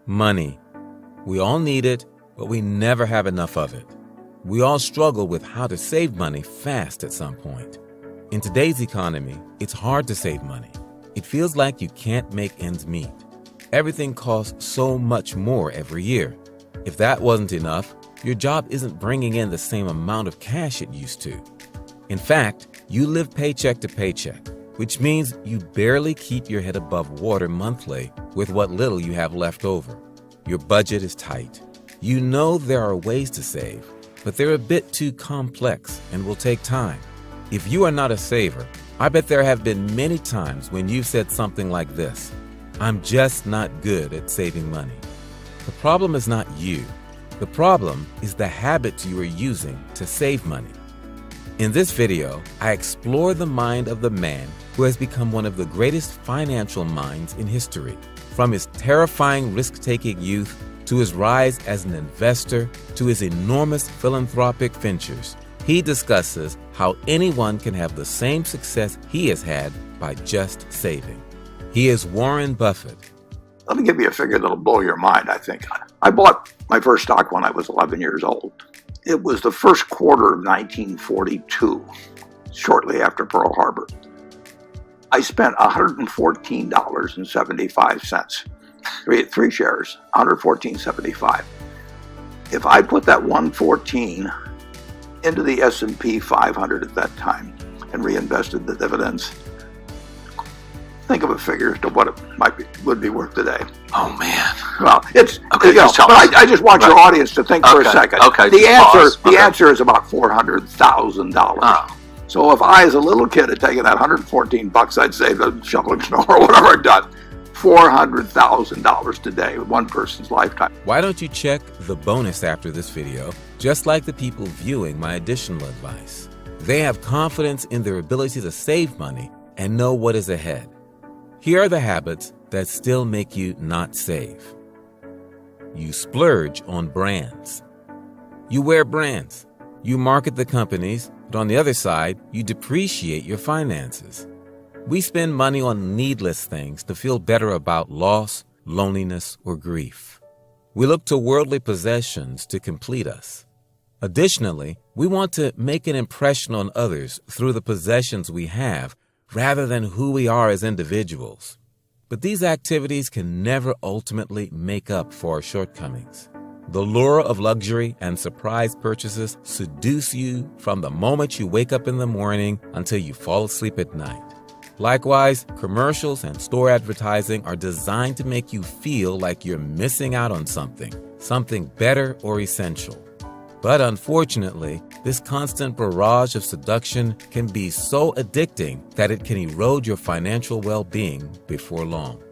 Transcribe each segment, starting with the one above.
Money. We all need it, but we never have enough of it. We all struggle with how to save money fast at some point. In today's economy, it's hard to save money. It feels like you can't make ends meet. Everything costs so much more every year. If that wasn't enough, your job isn't bringing in the same amount of cash it used to. In fact, you live paycheck to paycheck, which means you barely keep your head above water monthly with what little you have left over. Your budget is tight. You know there are ways to save, but they're a bit too complex and will take time. If you are not a saver, I bet there have been many times when you've said something like this: "I'm just not good at saving money." The problem is not you. The problem is the habits you are using to save money. In this video, I explore the mind of the man who has become one of the greatest financial minds in history. From his terrifying risk-taking youth to his rise as an investor to his enormous philanthropic ventures, he discusses how anyone can have the same success he has had by just saving. He is Warren Buffett. Let me give you a figure that'll blow your mind, I think. I bought my first stock when I was 11 years old. It was the first quarter of 1942, shortly after Pearl Harbor. I spent $114.75. Three shares, $114.75. If I put that $114 into the S&P 500 at that time and reinvested the dividends, think of a figure as to what it would be worth today. Oh man! Well, it's okay. I just want your audience to think for a second. Okay. The answer is about $400,000. Oh. So if I, as a little kid, had taken that $114 I'd saved shoveling snow or whatever I'd done, $400,000 today with one person's lifetime. Why don't you check the bonus after this video, just like the people viewing my additional advice? They have confidence in their ability to save money and know what is ahead. Here are the habits that still make you not save. You splurge on brands. You wear brands. You market the companies, but on the other side, you depreciate your finances. We spend money on needless things to feel better about loss, loneliness, or grief. We look to worldly possessions to complete us. Additionally, we want to make an impression on others through the possessions we have rather than who we are as individuals. But these activities can never ultimately make up for our shortcomings. The lure of luxury and surprise purchases seduce you from the moment you wake up in the morning until you fall asleep at night. Likewise, commercials and store advertising are designed to make you feel like you're missing out on something better or essential. But unfortunately, this constant barrage of seduction can be so addicting that it can erode your financial well-being before long.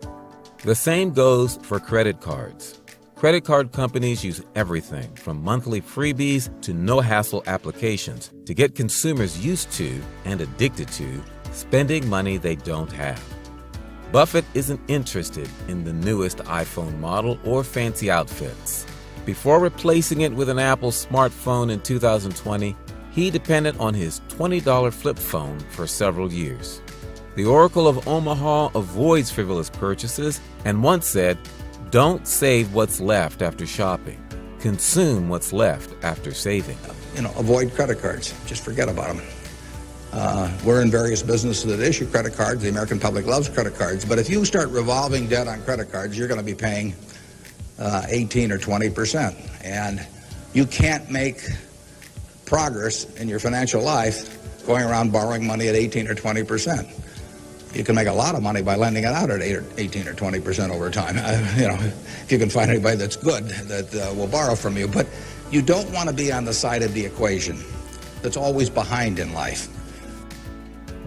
The same goes for credit cards. Credit card companies use everything from monthly freebies to no-hassle applications to get consumers used to and addicted to spending money they don't have. Buffett isn't interested in the newest iPhone model or fancy outfits. Before replacing it with an Apple smartphone in 2020, he depended on his $20 flip phone for several years. The Oracle of Omaha avoids frivolous purchases and once said, "Don't save what's left after shopping. Consume what's left after saving." Avoid credit cards. Just forget about them. We're in various businesses that issue credit cards. The American public loves credit cards. But if you start revolving debt on credit cards, you're going to be paying 18 or 20%. And you can't make progress in your financial life going around borrowing money at 18 or 20%. You can make a lot of money by lending it out at 18 or 20% over time. If you can find anybody that's good that will borrow from you. But you don't want to be on the side of the equation that's always behind in life.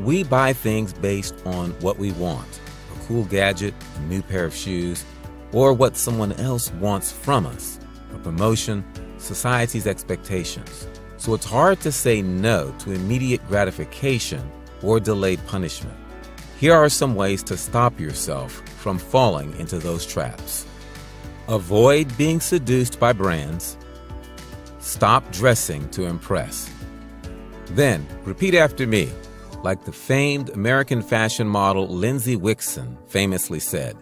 We buy things based on what we want: a cool gadget, a new pair of shoes, or what someone else wants from us, a promotion, society's expectations. So it's hard to say no to immediate gratification or delayed punishment. Here are some ways to stop yourself from falling into those traps. Avoid being seduced by brands. Stop dressing to impress. Then, repeat after me, like the famed American fashion model Lindsay Wixson famously said,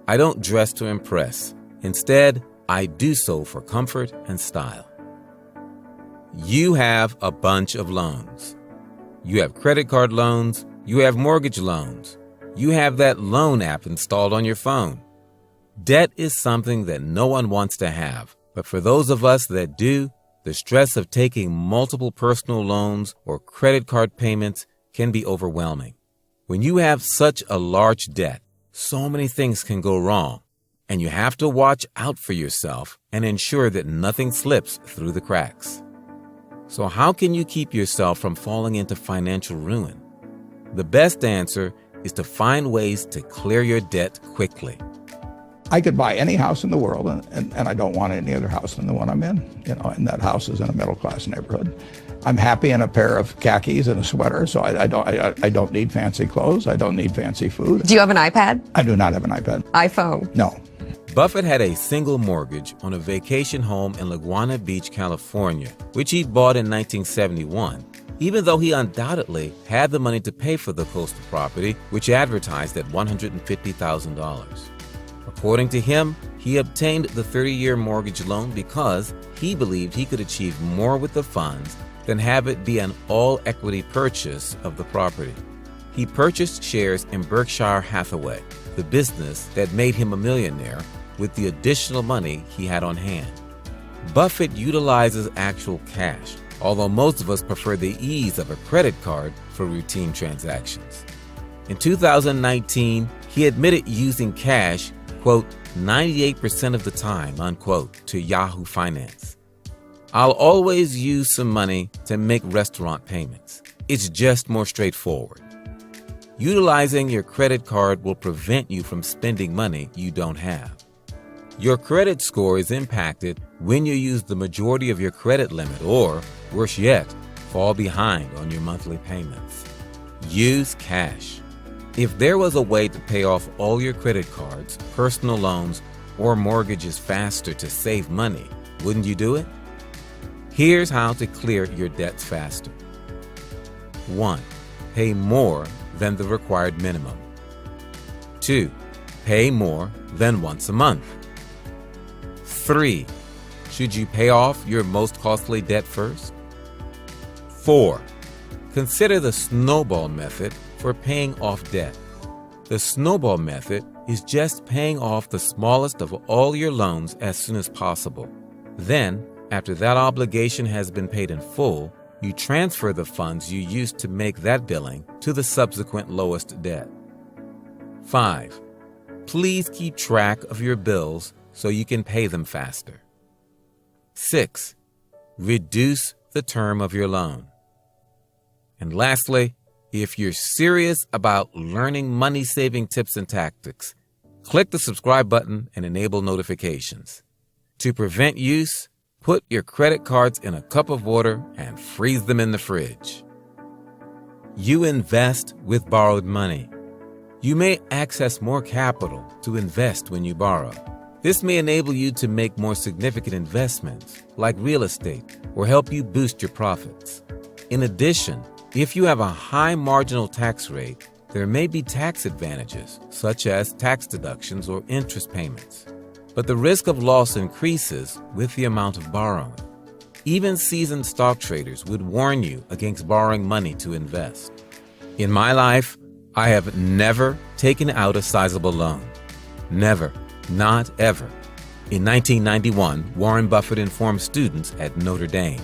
"I don't dress to impress. Instead, I do so for comfort and style. You have a bunch of loans. You have credit card loans. You have mortgage loans. You have that loan app installed on your phone. Debt is something that no one wants to have, but for those of us that do, the stress of taking multiple personal loans or credit card payments can be overwhelming. When you have such a large debt, so many things can go wrong, and you have to watch out for yourself and ensure that nothing slips through the cracks. So how can you keep yourself from falling into financial ruin? The best answer is to find ways to clear your debt quickly. I could buy any house in the world, and I don't want any other house than the one I'm in. And that house is in a middle-class neighborhood. I'm happy in a pair of khakis and a sweater, so I don't need fancy clothes. I don't need fancy food. Do you have an iPad? I do not have an iPad. iPhone? No. Buffett had a single mortgage on a vacation home in Laguna Beach, California, which he bought in 1971, even though he undoubtedly had the money to pay for the coastal property, which advertised at $150,000. According to him, he obtained the 30-year mortgage loan because he believed he could achieve more with the funds than have it be an all-equity purchase of the property. He purchased shares in Berkshire Hathaway, the business that made him a millionaire, with the additional money he had on hand. Buffett utilizes actual cash, although most of us prefer the ease of a credit card for routine transactions. In 2019, he admitted using cash, quote, 98% of the time, unquote, to Yahoo Finance. I'll always use some money to make restaurant payments. It's just more straightforward. Utilizing your credit card will prevent you from spending money you don't have. Your credit score is impacted when you use the majority of your credit limit or, worse yet, fall behind on your monthly payments. Use cash. If there was a way to pay off all your credit cards, personal loans, or mortgages faster to save money, wouldn't you do it? Here's how to clear your debts faster. 1. Pay more than the required minimum. 2. Pay more than once a month. 3. Should you pay off your most costly debt first? 4. Consider the snowball method for paying off debt. The snowball method is just paying off the smallest of all your loans as soon as possible. Then, after that obligation has been paid in full, you transfer the funds you used to make that billing to the subsequent lowest debt. 5. Please keep track of your bills so you can pay them faster. 6. Reduce the term of your loan. And lastly, if you're serious about learning money-saving tips and tactics, click the subscribe button and enable notifications. To prevent use, put your credit cards in a cup of water and freeze them in the fridge. You invest with borrowed money. You may access more capital to invest when you borrow. This may enable you to make more significant investments, like real estate, or help you boost your profits. In addition, if you have a high marginal tax rate, there may be tax advantages, such as tax deductions or interest payments. But the risk of loss increases with the amount of borrowing. Even seasoned stock traders would warn you against borrowing money to invest. In my life, I have never taken out a sizable loan. Never. Not ever. In 1991, Warren Buffett informed students at Notre Dame.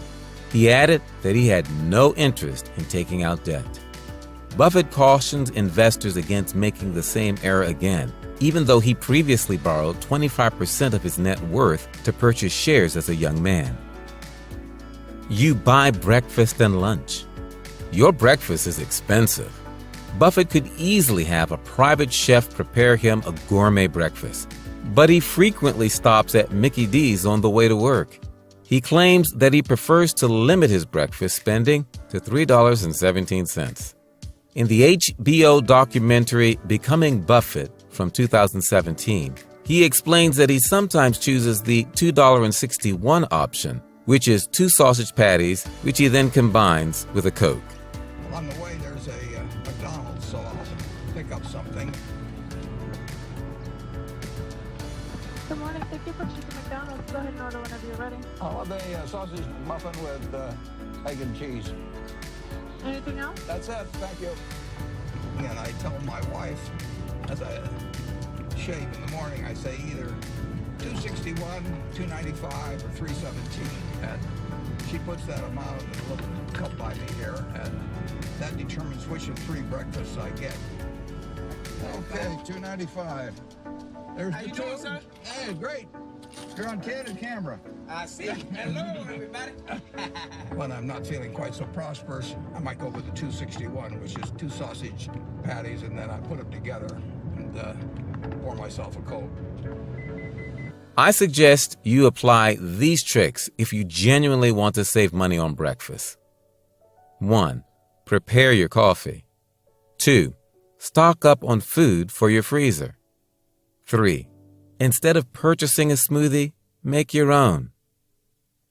He added that he had no interest in taking out debt. Buffett cautions investors against making the same error again, even though he previously borrowed 25% of his net worth to purchase shares as a young man. You buy breakfast and lunch. Your breakfast is expensive. Buffett could easily have a private chef prepare him a gourmet breakfast, but he frequently stops at Mickey D's on the way to work. He claims that he prefers to limit his breakfast spending to $3.17. In the HBO documentary Becoming Buffett from 2017, he explains that he sometimes chooses the $2.61 option, which is 2 sausage patties, which he then combines with a Coke. Along the way, there's a McDonald's, so I'll pick up something. Good morning. Thank you for choosing McDonald's. Go ahead and order whenever you're ready. I want a sausage muffin with egg and cheese. Anything else? That's it. Thank you. And I tell my wife, as I shave in the morning, I say either 261, 295, or 317. And she puts that amount in a little cup by me here, and that determines which of 3 breakfasts I get. Okay, 295. There's How the you two. doing, sir? Hey, great. You're on candid camera. I see. Hello, everybody. When I'm not feeling quite so prosperous, I might go with the 261, which is 2 sausage patties, and then I put them together and pour myself a Coke. I suggest you apply these tricks if you genuinely want to save money on breakfast. 1. Prepare your coffee. 2. Stock up on food for your freezer. 3. Instead of purchasing a smoothie, make your own.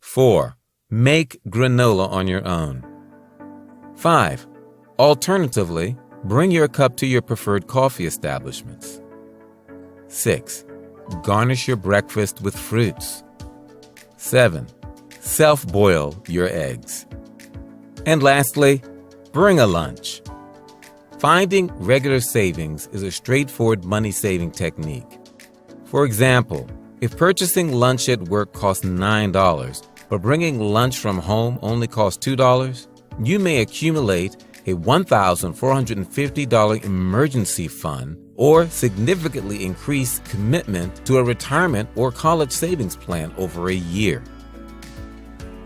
4. Make granola on your own. 5. Alternatively, bring your cup to your preferred coffee establishments. 6. Garnish your breakfast with fruits. 7. Self-boil your eggs. And lastly, bring a lunch. Finding regular savings is a straightforward money-saving technique. For example, if purchasing lunch at work costs $9, but bringing lunch from home only costs $2, you may accumulate a $1,450 emergency fund or significantly increase commitment to a retirement or college savings plan over a year.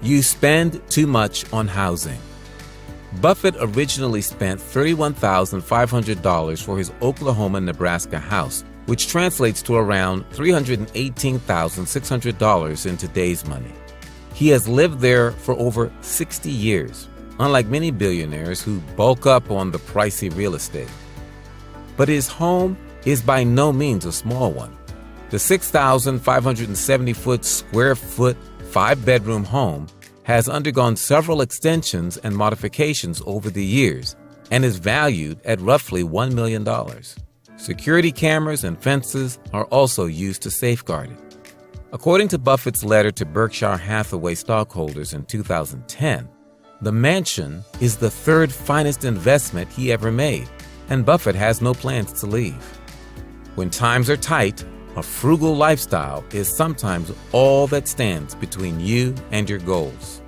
You spend too much on housing. Buffett originally spent $31,500 for his Oklahoma-Nebraska house, which translates to around $318,600 in today's money. He has lived there for over 60 years, unlike many billionaires who bulk up on the pricey real estate. But his home is by no means a small one. The 6,570 square foot, 5-bedroom home has undergone several extensions and modifications over the years and is valued at roughly $1 million. Security cameras and fences are also used to safeguard it. According to Buffett's letter to Berkshire Hathaway stockholders in 2010, the mansion is the 3rd finest investment he ever made, and Buffett has no plans to leave. When times are tight, a frugal lifestyle is sometimes all that stands between you and your goals.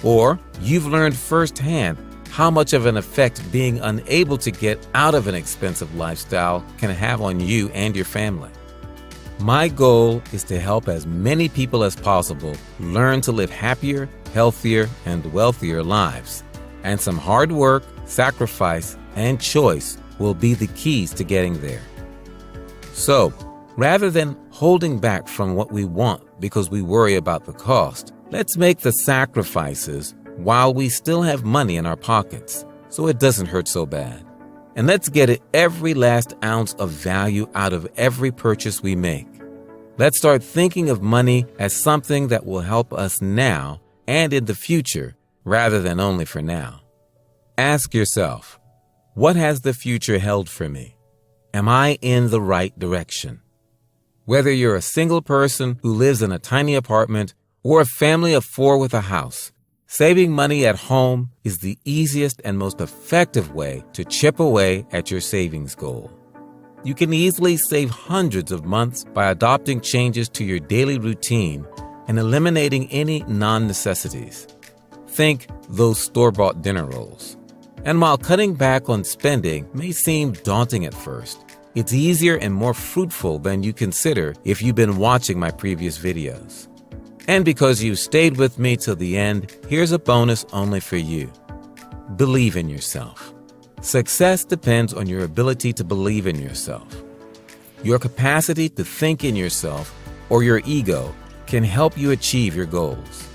Or you've learned firsthand how much of an effect being unable to get out of an expensive lifestyle can have on you and your family. My goal is to help as many people as possible learn to live happier, healthier, and wealthier lives. And some hard work, sacrifice, and choice will be the keys to getting there. So, rather than holding back from what we want because we worry about the cost, let's make the sacrifices while we still have money in our pockets, so it doesn't hurt so bad. And let's get every last ounce of value out of every purchase we make. Let's start thinking of money as something that will help us now and in the future, rather than only for now. Ask yourself, what has the future held for me? Am I in the right direction? Whether you're a single person who lives in a tiny apartment or a family of 4 with a house, saving money at home is the easiest and most effective way to chip away at your savings goal. You can easily save hundreds of months by adopting changes to your daily routine and eliminating any non-necessities. Think those store-bought dinner rolls. And while cutting back on spending may seem daunting at first, it's easier and more fruitful than you consider if you've been watching my previous videos. And because you stayed with me till the end, here's a bonus only for you. Believe in yourself. Success depends on your ability to believe in yourself. Your capacity to think in yourself or your ego can help you achieve your goals.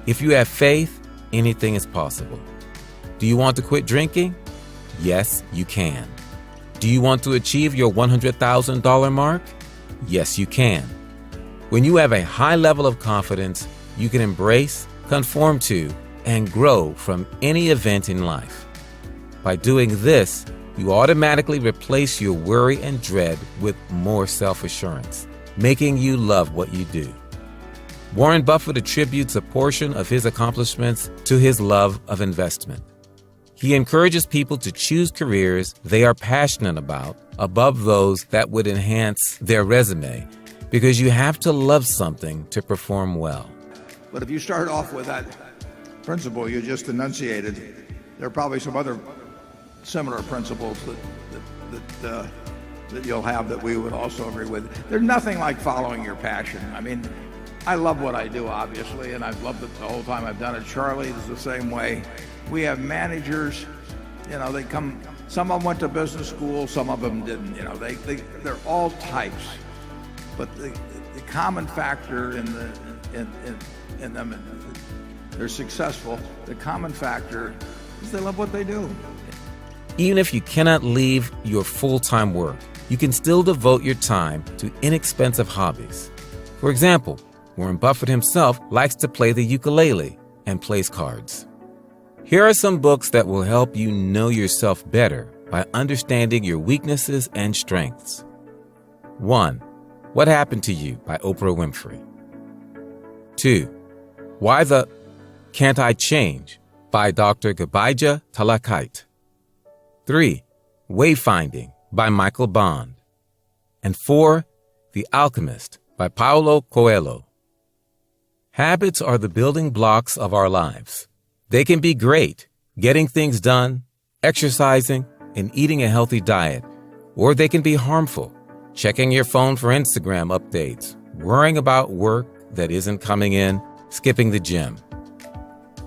If you have faith, anything is possible. Do you want to quit drinking? Yes, you can. Do you want to achieve your $100,000 mark? Yes, you can. When you have a high level of confidence, you can embrace, conform to, and grow from any event in life. By doing this, you automatically replace your worry and dread with more self-assurance. making you love what you do. Warren Buffett attributes a portion of his accomplishments to his love of investment. He encourages people to choose careers they are passionate about above those that would enhance their resume, because you have to love something to perform well. But if you start off with that principle you just enunciated, there are probably some other similar principles that you'll have that we would also agree with. There's nothing like following your passion. I mean, I love what I do, obviously, and I've loved it the whole time I've done it. Charlie is the same way. We have managers, they come, some of them went to business school, some of them didn't, they're all types. But the common factor in them, they're successful, the common factor is they love what they do. Even if you cannot leave your full-time work, you can still devote your time to inexpensive hobbies. For example, Warren Buffett himself likes to play the ukulele and plays cards. Here are some books that will help you know yourself better by understanding your weaknesses and strengths. 1. What Happened to You by Oprah Winfrey. 2. Why the Can't I Change by Dr. Gabija Talakite. 3. Wayfinding by Michael Bond. And 4. The Alchemist by Paulo Coelho. Habits are the building blocks of our lives. They can be great, getting things done, exercising, and eating a healthy diet, or they can be harmful, checking your phone for Instagram updates, worrying about work that isn't coming in, skipping the gym.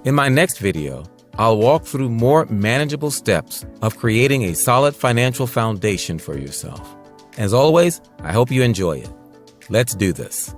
In my next video, I'll walk through more manageable steps of creating a solid financial foundation for yourself. As always, I hope you enjoy it. Let's do this.